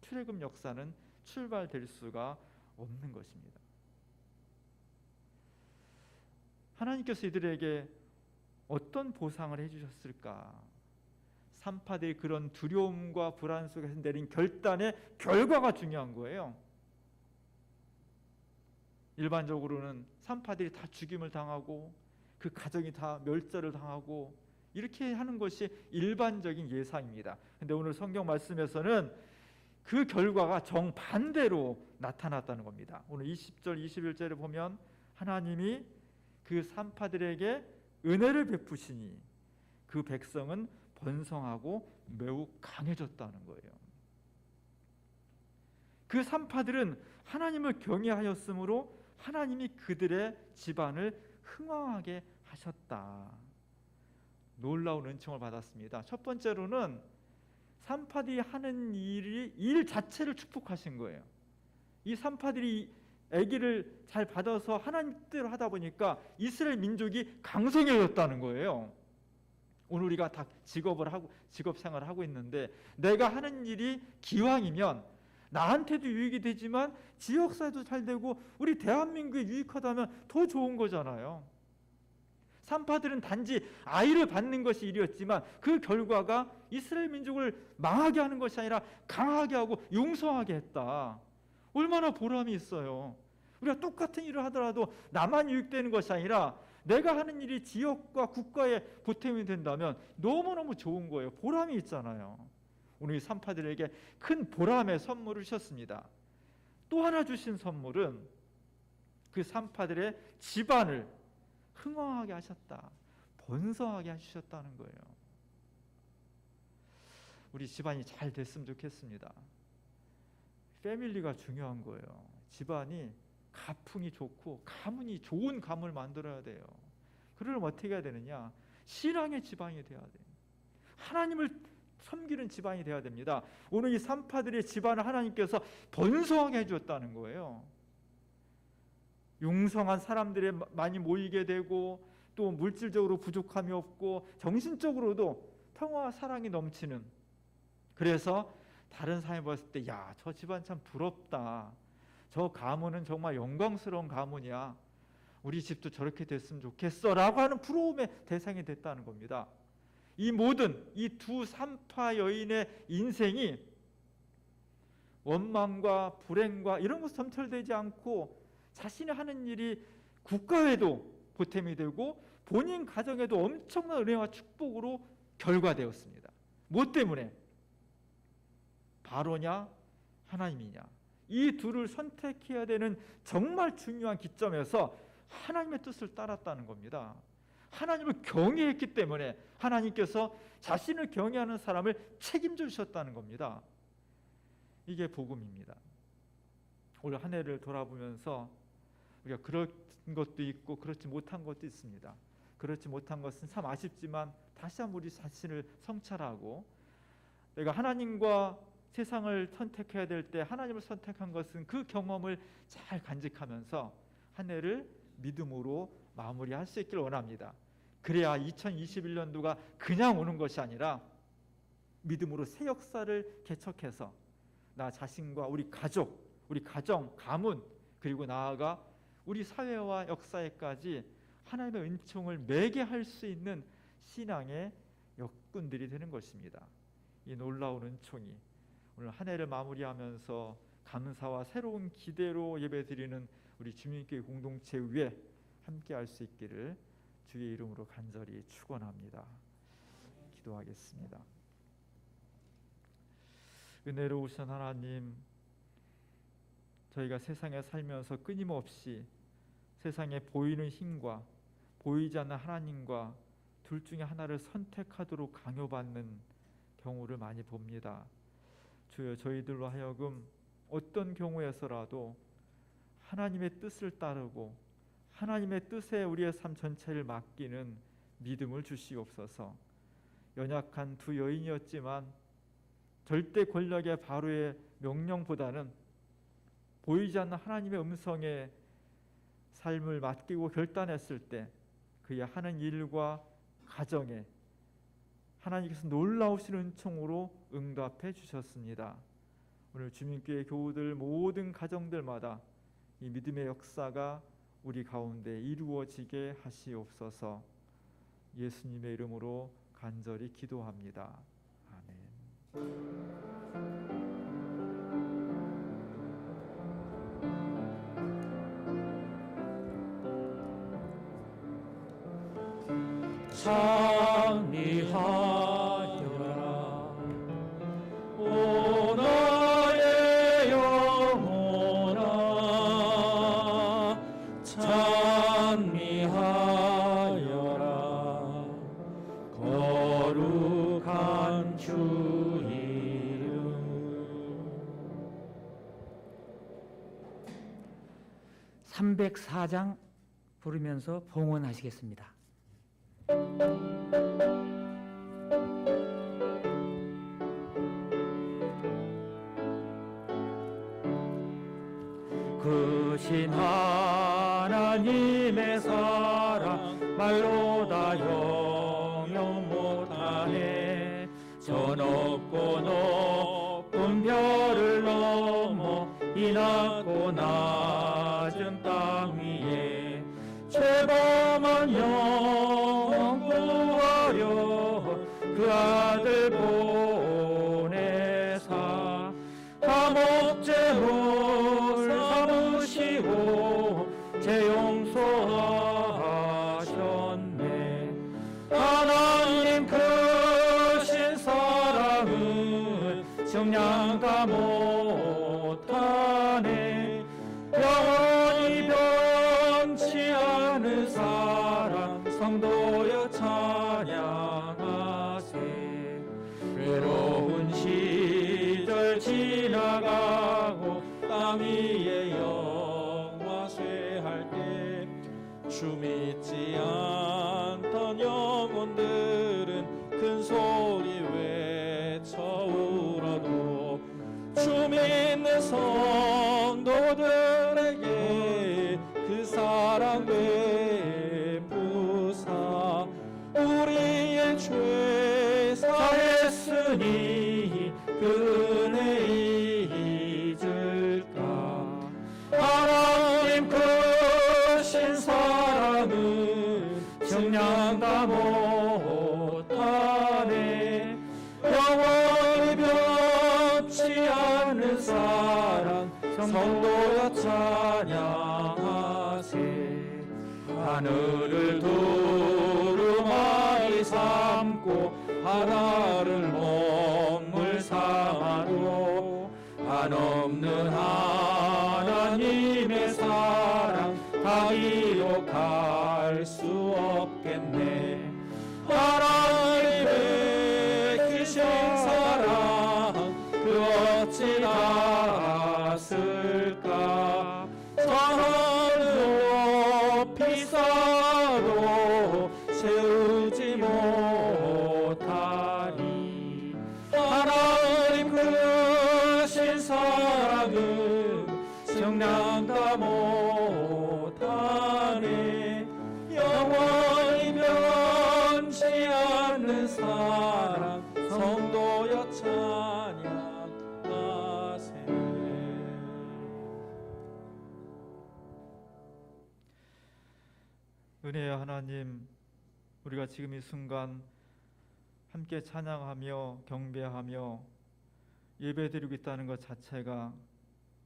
출애굽 역사는 출발될 수가 없는 것입니다. 하나님께서 이들에게 어떤 보상을 해주셨을까? 산파들이 그런 두려움과 불안 속에서 내린 결단의 결과가 중요한 거예요. 일반적으로는 산파들이 다 죽임을 당하고 그 가정이 다 멸절을 당하고 이렇게 하는 것이 일반적인 예상입니다. 근데 오늘 성경 말씀에서는 그 결과가 정반대로 나타났다는 겁니다. 오늘 20절 21절에 보면 하나님이 그 산파들에게 은혜를 베푸시니 그 백성은 번성하고 매우 강해졌다는 거예요. 그 산파들은 하나님을 경외하였으므로 하나님이 그들의 집안을 흥왕하게 하셨다. 놀라운 은총을 받았습니다. 첫 번째로는 산파들이 하는 일 자체를 축복하신 거예요. 이 산파들이 아기를 잘 받아서 하나님 뜻대로 하다 보니까 이스라엘 민족이 강성해졌다는 거예요. 오늘 우리가 다 직업 생활을 하고 있는데 내가 하는 일이 기왕이면 나한테도 유익이 되지만 지역사회도 잘 되고 우리 대한민국에 유익하다면 더 좋은 거잖아요. 산파들은 단지 아이를 받는 것이 일이었지만 그 결과가 이스라엘 민족을 망하게 하는 것이 아니라 강하게 하고 용서하게 했다. 얼마나 보람이 있어요. 우리가 똑같은 일을 하더라도 나만 유익되는 것이 아니라 내가 하는 일이 지역과 국가에 보탬이 된다면 너무너무 좋은 거예요. 보람이 있잖아요. 오늘 이 산파들에게 큰 보람의 선물을 주셨습니다. 또 하나 주신 선물은 그 산파들의 집안을 흥왕하게 하셨다. 번성하게 해주셨다는 거예요. 우리 집안이 잘 됐으면 좋겠습니다. 패밀리가 중요한 거예요. 집안이 가풍이 좋고 가문이 좋은 가문을 만들어야 돼요. 그러려면 어떻게 해야 되느냐? 신앙의 집안이 돼야 돼요. 하나님을 섬기는 집안이 돼야 됩니다. 오늘 이 산파들의 집안을 하나님께서 번성하게 해주었다는 거예요. 융성한 사람들이 많이 모이게 되고 또 물질적으로 부족함이 없고 정신적으로도 평화와 사랑이 넘치는, 그래서 다른 사람이 봤을 때 야, 저 집안 참 부럽다. 저 가문은 정말 영광스러운 가문이야. 우리 집도 저렇게 됐으면 좋겠어 라고 하는 부러움의 대상이 됐다는 겁니다. 이 모든 이 두 산파 여인의 인생이 원망과 불행과 이런 것에 점철되지 않고 자신이 하는 일이 국가에도 보탬이 되고 본인 가정에도 엄청난 은혜와 축복으로 결과되었습니다. 무엇 때문에? 바로냐 하나님이냐, 이 둘을 선택해야 되는 정말 중요한 기점에서 하나님의 뜻을 따랐다는 겁니다. 하나님을 경외했기 때문에 하나님께서 자신을 경외하는 사람을 책임져 주셨다는 겁니다. 이게 복음입니다. 올 한 해를 돌아보면서 우리가 그런 것도 있고 그렇지 못한 것도 있습니다. 그렇지 못한 것은 참 아쉽지만 다시 한번 우리 자신을 성찰하고, 내가 하나님과 세상을 선택해야 될 때 하나님을 선택한 것은 그 경험을 잘 간직하면서 한 해를 믿음으로 마무리할 수 있기를 원합니다. 그래야 2021년도가 그냥 오는 것이 아니라 믿음으로 새 역사를 개척해서 나 자신과 우리 가족, 우리 가정, 가문, 그리고 나아가 우리 사회와 역사에까지 하나님의 은총을 매게 할 수 있는 신앙의 역군들이 되는 것입니다. 이 놀라운 은총이 오늘 한 해를 마무리하면서 감사와 새로운 기대로 예배드리는 우리 주민교회 공동체 위에 함께할 수 있기를 주의 이름으로 간절히 축원합니다. 기도하겠습니다. 은혜로우신 하나님, 저희가 세상에 살면서 끊임없이 세상에 보이는 힘과 보이지 않는 하나님과 둘 중에 하나를 선택하도록 강요받는 경우를 많이 봅니다. 주여, 저희들로 하여금 어떤 경우에서라도 하나님의 뜻을 따르고 하나님의 뜻에 우리의 삶 전체를 맡기는 믿음을 주시옵소서. 연약한 두 여인이었지만 절대 권력의 바로의 명령보다는 보이지 않는 하나님의 음성에 삶을 맡기고 결단했을 때 그의 하는 일과 가정에 하나님께서 놀라우신 은총으로 응답해 주셨습니다. 오늘 주민교회 교우들 모든 가정들마다 이 믿음의 역사가 우리 가운데 이루어지게 하시옵소서. 예수님의 이름으로 간절히 기도합니다. 아멘. 찬미하여라 오 나의 영혼아 찬미하여라 거룩한 주 이름. 304장 부르면서 봉헌하시겠습니다. 크신 하나님의 사랑 말로 다 영영 못하네. 저 높고 높은 별을 넘어 이 낮고 낮은 땅 위에 죄범한 영혼 구하려 그 아들 보내사 감옥죄물 삼으시고 죄 용서하셨네. 하나님 크신 사랑은 정량 다 못하네. 영원히 변치 않은 사랑 성도여 찬양하세. 외로운 시절 지나가고 땅 위에 영화 쇠할 때 주 믿지 않던 영혼들은 큰 소리 외쳐 울어도 주 믿는 성도들에게 그 사랑 베푸사 우리의 죄 사했으니 그 은혜 잊을까. 하나님 크신 사랑은 정량 다 못하네. 영원히 변치 않는 사랑 성도여 찬양하세. 하늘을 두루마리 삼고 바다를 먹물 삼아도 한없는 하나님의 사랑 다 기록할 수 없겠네. 하나님의 크신 사랑 그 어찌 닿았을까. 산을 높이 쌓아도 채우지 못하리. 하나님 크신 사랑은 정량 다 못하네. 영원히 변치 않는 사랑 성도여 찬양하세. 은혜의 하나님, 우리가 지금 이 순간 함께 찬양하며 경배하며 예배드리고 있다는 것 자체가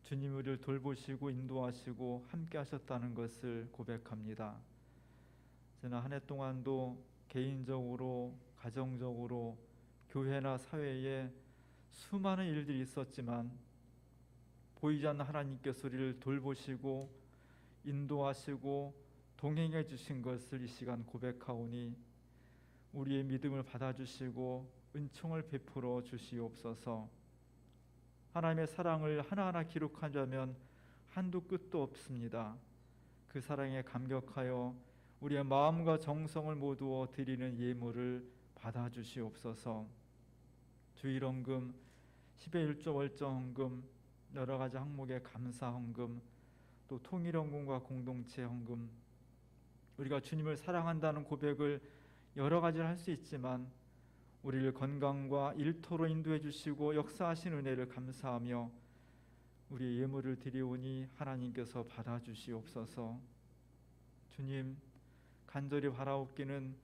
주님 우리를 돌보시고 인도하시고 함께 하셨다는 것을 고백합니다. 지난 한 해 동안도 개인적으로 가정적으로 교회나 사회에 수많은 일들이 있었지만 보이지 않는 하나님께서 우리를 돌보시고 인도하시고 동행해 주신 것을 이 시간 고백하오니 우리의 믿음을 받아주시고 은총을 베풀어 주시옵소서. 하나님의 사랑을 하나하나 기록하자면 한도 끝도 없습니다. 그 사랑에 감격하여 우리의 마음과 정성을 모두어 드리는 예물을 받아주시옵소서. 주일헌금, 10의 1조 월정헌금, 여러 가지 항목의 감사헌금, 또 통일헌금과 공동체 헌금, 우리가 주님을 사랑한다는 고백을 여러 가지를 할 수 있지만 우리를 건강과 일터로 인도해 주시고 역사하신 은혜를 감사하며 우리의 예물을 드리오니 하나님께서 받아주시옵소서. 주님, 간절히 바라옵기는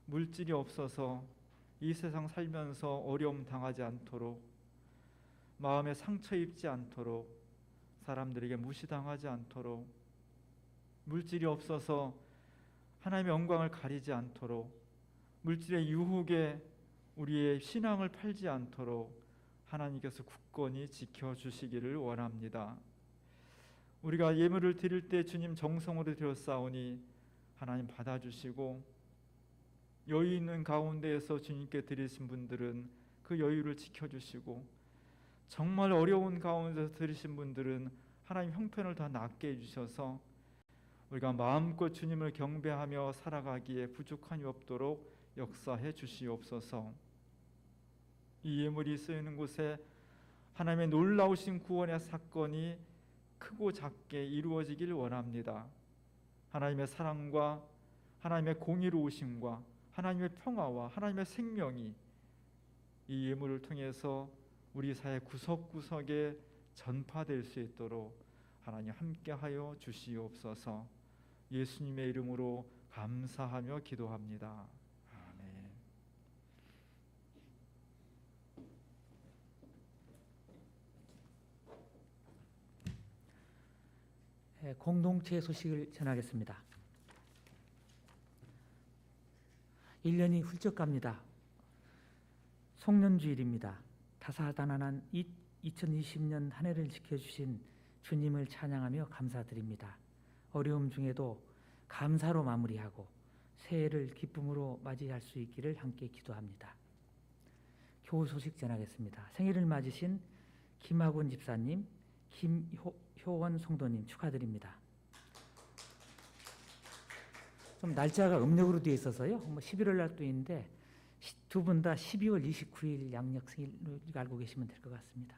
물질이 없어서 이 세상 살면서 어려움 당하지 않도록, 마음에 상처 입지 않도록, 사람들에게 무시당하지 않도록, 물질이 없어서 하나님의 영광을 가리지 않도록, 물질의 유혹에 우리의 신앙을 팔지 않도록 하나님께서 굳건히 지켜주시기를 원합니다. 우리가 예물을 드릴 때 주님 정성으로 드렸사오니 하나님 받아주시고, 여유 있는 가운데에서 주님께 드리신 분들은 그 여유를 지켜주시고, 정말 어려운 가운데서 드리신 분들은 하나님 형편을 더 낫게 해주셔서 우리가 마음껏 주님을 경배하며 살아가기에 부족함이 없도록 역사해 주시옵소서. 이 예물이 쓰이는 곳에 하나님의 놀라우신 구원의 사건이 크고 작게 이루어지길 원합니다. 하나님의 사랑과 하나님의 공의로우심과 하나님의 평화와 하나님의 생명이 이 예물을 통해서 우리 사회 구석구석에 전파될 수 있도록 하나님 함께하여 주시옵소서. 예수님의 이름으로 감사하며 기도합니다. 아멘. 공동체 소식을 전하겠습니다. 1년이 훌쩍 갑니다. 송년주일입니다. 다사다난한 2020년 한 해를 지켜주신 주님을 찬양하며 감사드립니다. 어려움 중에도 감사로 마무리하고 새해를 기쁨으로 맞이할 수 있기를 함께 기도합니다. 교우 소식 전하겠습니다. 생일을 맞으신 김학원 집사님, 김효원 성도님 축하드립니다. 좀 날짜가 음력으로 되어 있어서요. 11월 날도 있는데 두 분 다 12월 29일 양력 생일로 알고 계시면 될 것 같습니다.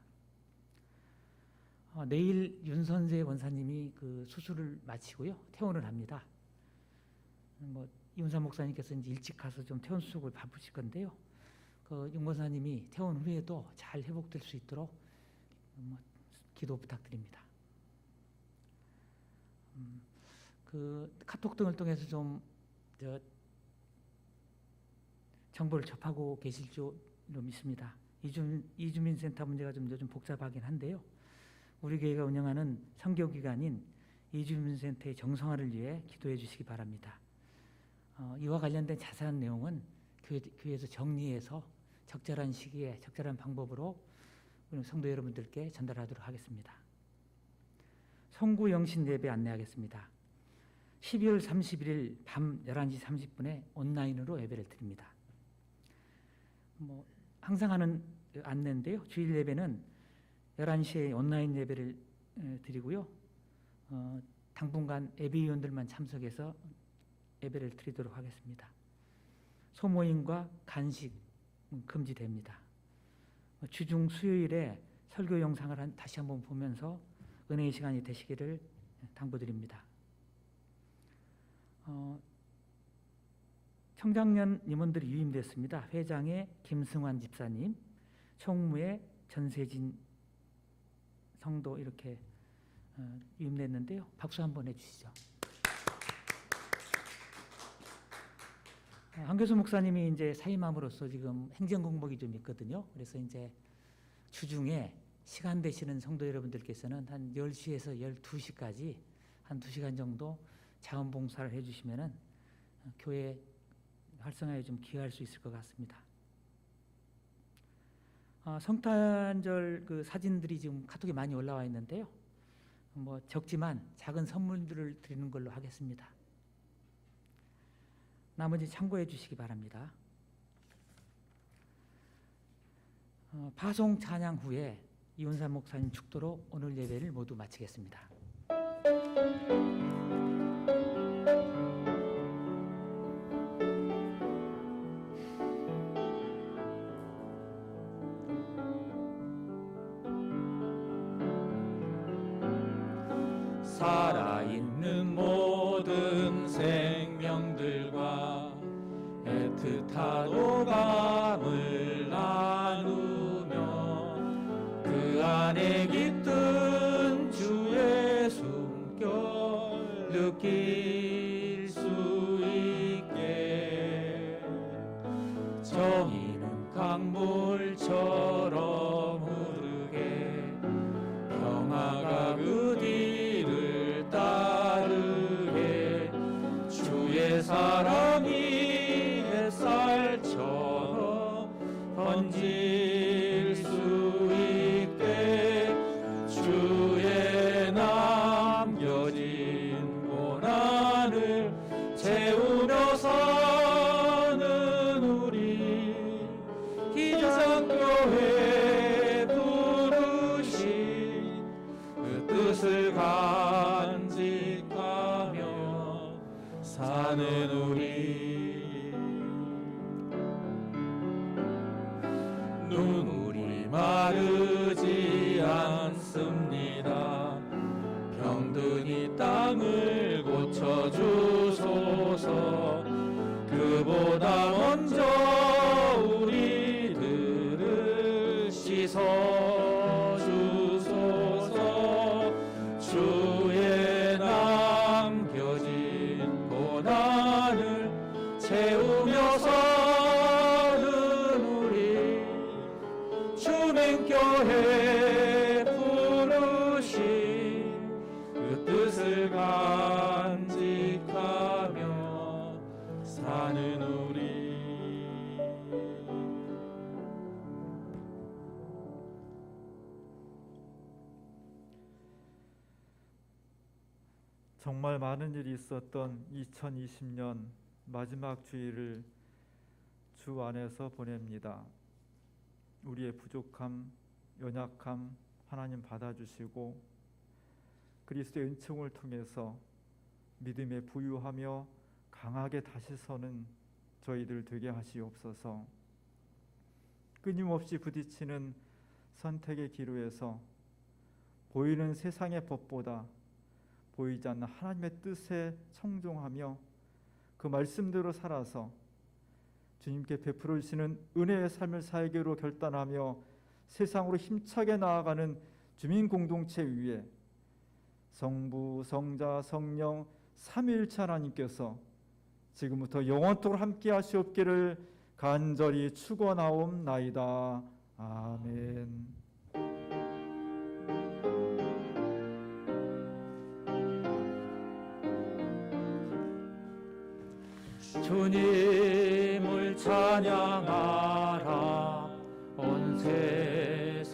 내일 윤선재 원사님이 그 수술을 마치고요 퇴원을 합니다. 윤사 목사님께서 이제 일찍 가서 좀 퇴원 수속을 바쁘실 건데요. 윤 원사님이 퇴원 후에도 잘 회복될 수 있도록 기도 부탁드립니다. 그 카톡 등을 통해서 좀 정보를 접하고 계실 줄 믿습니다. 이주민센터 문제가 좀 요즘 복잡하긴 한데요. 우리 교회가 운영하는 선교기관인 이주민센터의 정상화를 위해 기도해 주시기 바랍니다. 이와 관련된 자세한 내용은 교회에서 정리해서 적절한 시기에 적절한 방법으로 우리 성도 여러분들께 전달하도록 하겠습니다. 송구 영신 예배 안내하겠습니다. 12월 31일 밤 11시 30분에 온라인으로 예배를 드립니다. 항상 하는 안내인데요. 주일 예배는 11시에 온라인 예배를 드리고요. 당분간 예배위원들만 참석해서 예배를 드리도록 하겠습니다. 소모임과 간식 금지됩니다. 주중 수요일에 설교 영상을 다시 한번 보면서 은혜의 시간이 되시기를 당부드립니다. 청장년 임원들이 유임됐습니다. 회장의 김승환 집사님, 총무의 전세진 성도 이렇게 유임됐는데요. 박수 한번 해주시죠. 한교수 목사님이 이제 사임함으로써 지금 행정 공복이 좀 있거든요. 그래서 이제 주중에 시간 되시는 성도 여러분들께서는 한 10시에서 12시까지 한 2시간 정도 자원봉사를 해주시면은 교회 활성화에 좀 기여할 수 있을 것 같습니다. 성탄절 그 사진들이 지금 카톡에 많이 올라와 있는데요. 적지만 작은 선물들을 드리는 걸로 하겠습니다. 나머지 참고해 주시기 바랍니다. 파송 찬양 후에 이훈사 목사님 축도로 오늘 예배를 모두 마치겠습니다. 뜻한 오감을 나누며 그 안에 깃든 주의 숨결 느낄 수 있게 정의는 강물처럼 흐르게 평화가 그 뒤를 따르게 주의 사랑이 햇살처럼 번질 수 있게 주의 남겨진 고난을 채우며 사는 우리 기장교회 부르신 그 뜻을 간직하며 사는 우리 눈물이 마르지 않습니다. 병든 이 땅을 고쳐주소서. 그보다 먼저 우리들을 씻어주소서. 주의 남겨진 고난을 채우며 사는 우리 주민교회 부르신 그 뜻을 간직하며 사는 우리. 정말 많은 일이 있었던 2020년 마지막 주일을 주 안에서 보냅니다. 우리의 부족함, 연약함 하나님 받아주시고 그리스도의 은총을 통해서 믿음에 부유하며 강하게 다시 서는 저희들 되게 하시옵소서. 끊임없이 부딪히는 선택의 기로에서 보이는 세상의 법보다 보이지 않는 하나님의 뜻에 청종하며 그 말씀대로 살아서 주님께 베풀어 주시는 은혜의 삶을 살기로 결단하며 세상으로 힘차게 나아가는 주민 공동체 위에 성부, 성자, 성령 삼위일체 하나님께서 지금부터 영원토록 함께 하시옵기를 간절히 축원하옵나이다. 아멘. 주님을 찬양하라 온 세상이여